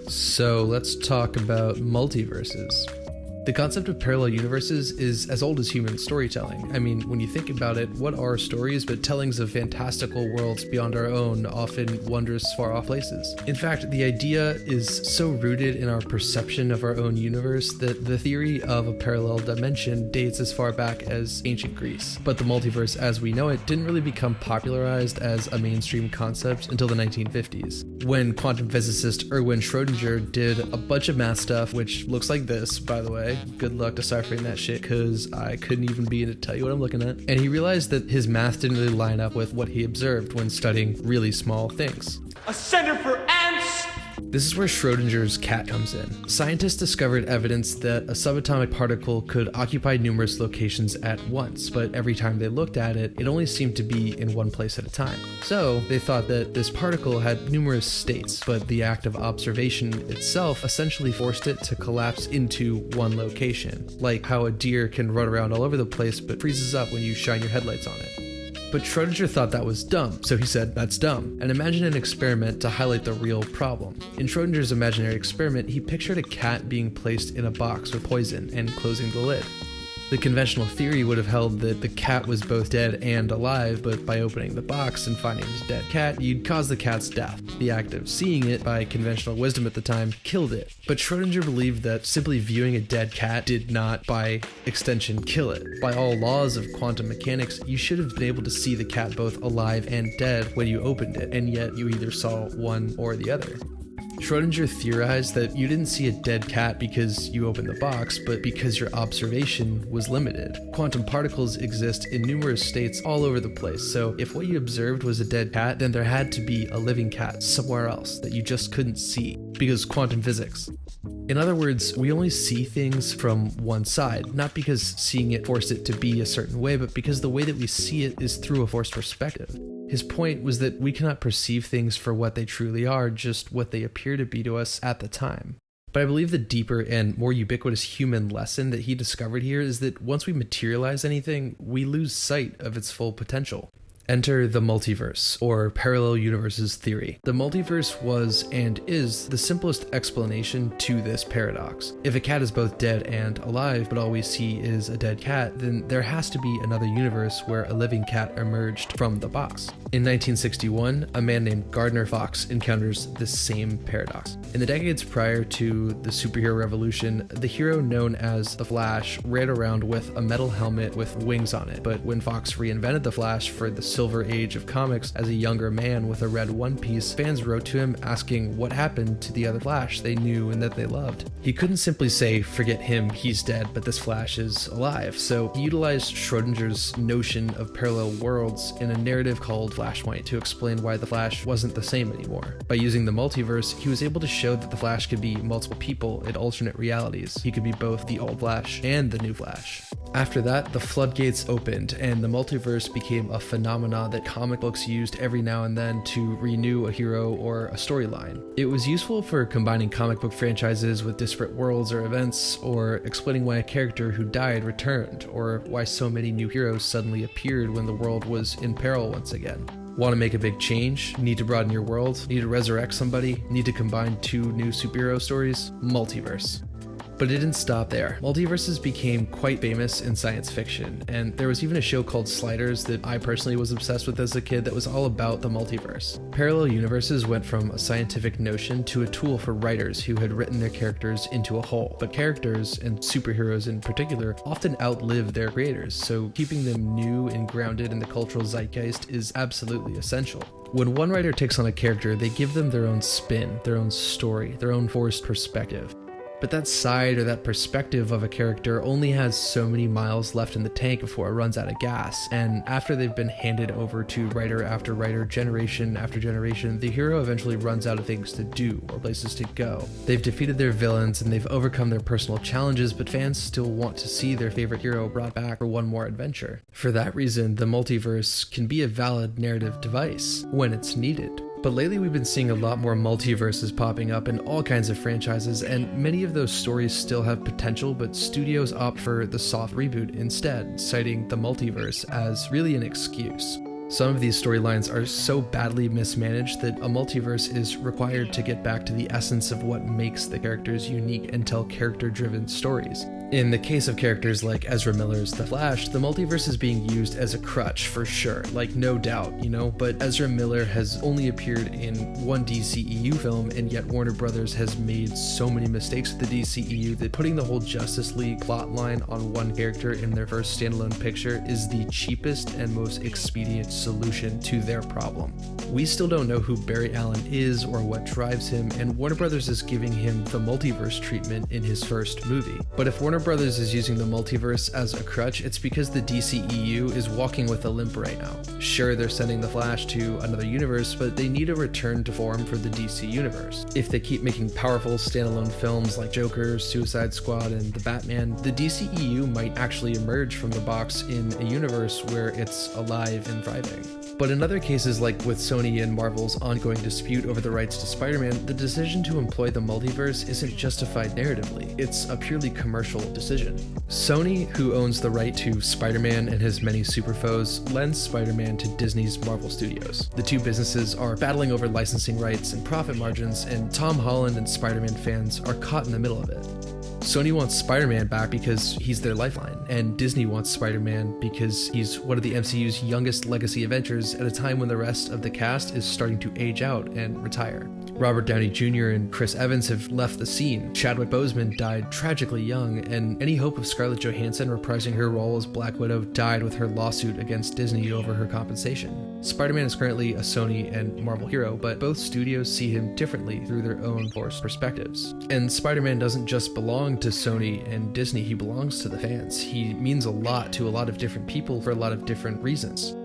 So let's talk about multiverses. The concept of parallel universes is as old as human storytelling. I mean, when you think about it, what are stories but tellings of fantastical worlds beyond our own, often wondrous far-off places? In fact, the idea is so rooted in our perception of our own universe that the theory of a parallel dimension dates as far back as ancient Greece. But the multiverse as we know it didn't really become popularized as a mainstream concept until the 1950s, when quantum physicist Erwin Schrodinger did a bunch of math stuff, which looks like this, by the way. Good luck deciphering that shit, because I couldn't even begin to tell you what I'm looking at. And he realized that his math didn't really line up with what he observed when studying really small things. A center for ants! This is where Schrodinger's cat comes in. Scientists discovered evidence that a subatomic particle could occupy numerous locations at once, but every time they looked at it, it only seemed to be in one place at a time. So they thought that this particle had numerous states, but the act of observation itself essentially forced it to collapse into one location, like how a deer can run around all over the place but freezes up when you shine your headlights on it. But Schrodinger thought that was dumb, so he said, "That's dumb," and imagined an experiment to highlight the real problem. In Schrodinger's imaginary experiment, he pictured a cat being placed in a box with poison and closing the lid. The conventional theory would have held that the cat was both dead and alive, but by opening the box and finding this dead cat, you'd cause the cat's death. The act of seeing it, by conventional wisdom at the time, killed it. But Schrodinger believed that simply viewing a dead cat did not, by extension, kill it. By all laws of quantum mechanics, you should have been able to see the cat both alive and dead when you opened it, and yet you either saw one or the other. Schrodinger theorized that you didn't see a dead cat because you opened the box, but because your observation was limited. Quantum particles exist in numerous states all over the place, so if what you observed was a dead cat, then there had to be a living cat somewhere else that you just couldn't see, because quantum physics. In other words, we only see things from one side, not because seeing it forced it to be a certain way, but because the way that we see it is through a forced perspective. His point was that we cannot perceive things for what they truly are, just what they appear to be to us at the time. But I believe the deeper and more ubiquitous human lesson that he discovered here is that once we materialize anything, we lose sight of its full potential. Enter the multiverse, or parallel universes theory. The multiverse was and is the simplest explanation to this paradox. If a cat is both dead and alive, but all we see is a dead cat, then there has to be another universe where a living cat emerged from the box. In 1961, a man named Gardner Fox encounters this same paradox. In the decades prior to the superhero revolution, the hero known as the Flash ran around with a metal helmet with wings on it, but when Fox reinvented the Flash for the Silver Age of comics as a younger man with a red one piece, fans wrote to him asking what happened to the other Flash they knew and that they loved. He couldn't simply say, "Forget him, he's dead, but this Flash is alive," so he utilized Schrodinger's notion of parallel worlds in a narrative called Flashpoint to explain why the Flash wasn't the same anymore. By using the multiverse, he was able to show that the Flash could be multiple people in alternate realities. He could be both the old Flash and the new Flash. After that, the floodgates opened, and the multiverse became a phenomenon that comic books used every now and then to renew a hero or a storyline. It was useful for combining comic book franchises with disparate worlds or events, or explaining why a character who died returned, or why so many new heroes suddenly appeared when the world was in peril once again. Want to make a big change? Need to broaden your world? Need to resurrect somebody? Need to combine two new superhero stories? Multiverse. But it didn't stop there. Multiverses became quite famous in science fiction, and there was even a show called Sliders that I personally was obsessed with as a kid that was all about the multiverse. Parallel universes went from a scientific notion to a tool for writers who had written their characters into a whole. But characters, and superheroes in particular, often outlive their creators, so keeping them new and grounded in the cultural zeitgeist is absolutely essential. When one writer takes on a character, they give them their own spin, their own story, their own forced perspective. But that side or that perspective of a character only has so many miles left in the tank before it runs out of gas, and after they've been handed over to writer after writer, generation after generation, the hero eventually runs out of things to do or places to go. They've defeated their villains and they've overcome their personal challenges, but fans still want to see their favorite hero brought back for one more adventure. For that reason, the multiverse can be a valid narrative device when it's needed. But lately we've been seeing a lot more multiverses popping up in all kinds of franchises, and many of those stories still have potential, but studios opt for the soft reboot instead, citing the multiverse as really an excuse. Some of these storylines are so badly mismanaged that a multiverse is required to get back to the essence of what makes the characters unique and tell character-driven stories. In the case of characters like Ezra Miller's The Flash, the multiverse is being used as a crutch for sure, like no doubt, but Ezra Miller has only appeared in one DCEU film, and yet Warner Brothers has made so many mistakes with the DCEU that putting the whole Justice League plotline on one character in their first standalone picture is the cheapest and most expedient solution to their problem. We still don't know who Barry Allen is or what drives him, and Warner Brothers is giving him the multiverse treatment in his first movie. But if Warner Brothers is using the multiverse as a crutch, it's because the DCEU is walking with a limp right now. Sure, they're sending the Flash to another universe, but they need a return to form for the DC universe. If they keep making powerful standalone films like Joker, Suicide Squad, and The Batman, the DCEU might actually emerge from the box in a universe where it's alive and thriving. But in other cases, like with Sony and Marvel's ongoing dispute over the rights to Spider-Man, the decision to employ the multiverse isn't justified narratively. It's a purely commercial decision. Sony, who owns the right to Spider-Man and his many super foes, lends Spider-Man to Disney's Marvel Studios. The two businesses are battling over licensing rights and profit margins, and Tom Holland and Spider-Man fans are caught in the middle of it. Sony wants Spider-Man back because he's their lifeline, and Disney wants Spider-Man because he's one of the MCU's youngest legacy Avengers at a time when the rest of the cast is starting to age out and retire. Robert Downey Jr. and Chris Evans have left the scene. Chadwick Boseman died tragically young, and any hope of Scarlett Johansson reprising her role as Black Widow died with her lawsuit against Disney over her compensation. Spider-Man is currently a Sony and Marvel hero, but both studios see him differently through their own forced perspectives. And Spider-Man doesn't just belong to Sony and Disney, he belongs to the fans. He means a lot to a lot of different people for a lot of different reasons.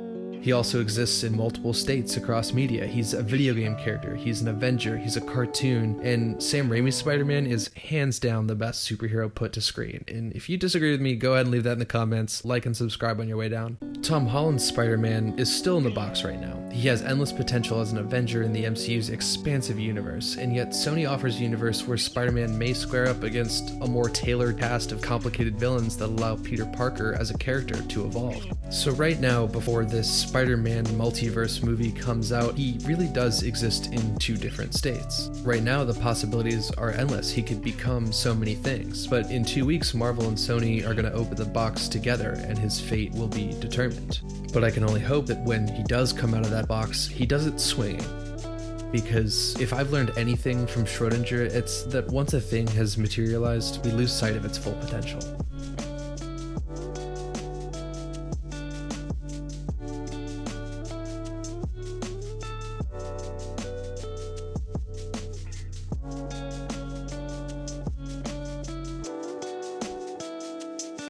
He also exists in multiple states across media. He's a video game character, he's an Avenger, he's a cartoon, and Sam Raimi's Spider-Man is hands down the best superhero put to screen. And if you disagree with me, go ahead and leave that in the comments, like and subscribe on your way down. Tom Holland's Spider-Man is still in the box right now. He has endless potential as an Avenger in the MCU's expansive universe, and yet Sony offers a universe where Spider-Man may square up against a more tailored cast of complicated villains that allow Peter Parker as a character to evolve. So right now, before this Spider-Man multiverse movie comes out, he really does exist in two different states. Right now, the possibilities are endless. He could become so many things, but in 2 weeks, Marvel and Sony are going to open the box together, and his fate will be determined. But I can only hope that when he does come out of that box, he does it swinging. Because if I've learned anything from Schrodinger, it's that once a thing has materialized, we lose sight of its full potential.